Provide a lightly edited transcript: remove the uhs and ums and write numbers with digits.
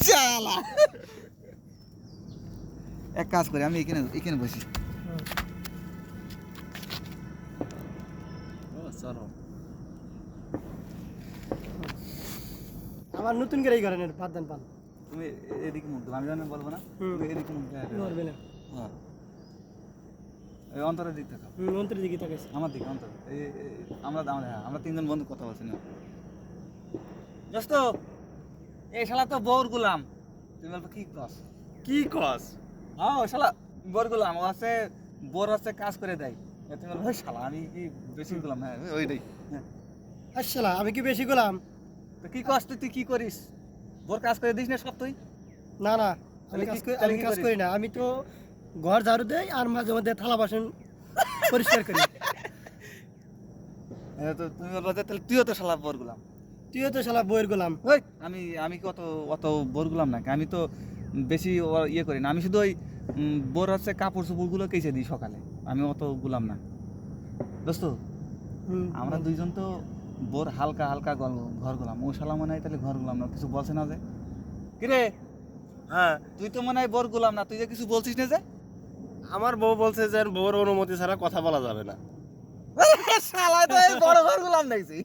শালা এক কাজ করি আমি এখানে এখানে বসি চলো আমার নতুন করে এই করেন পাত দেন পান তুমি এদিকে মুখ দাও আমি জানি বলবো না তুমি এদিকে মুখ দাও করবে না হ্যাঁ এই অন্তরের দিক থেকে মন্ত্রী দিকে তাকাইছে আমার দিকে অন্তর এই আমরা তিনজন বন্ধু কথা বলছি না দোস্ত এই শালা তো বোর গুলাম তুমি বলবো কি কস হ্যাঁ শালা বোর গুলাম ও আছে বোর আছে কাজ করে দেয় তুমি বলবো ওই শালা আমি কি বেশি গুলাম হ্যাঁ ওইটাই হ্যাঁ আসলে আমি কি বেশি গোলাম তো কি কস তুই কি করিস বোর কাজ করে দিস না সব তুই না না আমি কাজ করি না আমি তো ঘর ঝাড়ু দেই আর মাঝে মধ্যে থালা বাসন পরিষ্কার করি তো তুমি বলবো যে তাহলে তুইও তো শালা বোর গুলাম তুইও তো শালা বইয়ের গোলাম ওই আমি কি অত বোর গুলাম নাকি আমি তো বেশি ইয়ে করি না আমি শুধু ওই বোর হচ্ছে কাপড় চোপড়গুলো কেচে দিই সকালে আমি অত গুলাম না দোস্ত আমরা দুইজন তো বোর হালকা হালকা ঘর গুলাম ও শালা মনে হয় তাহলে ঘর গুলাম না কিছু বলছে না যে কিরে হ্যাঁ তুই তো মনে হয় বোর গুলাম না তুই যে কিছু বলছিস না যে আমার বউ বলছে যে বউর অনুমতি ছাড়া কথা বলা যাবে না শালা তো এই বড় ঘর গুলাম দেখছি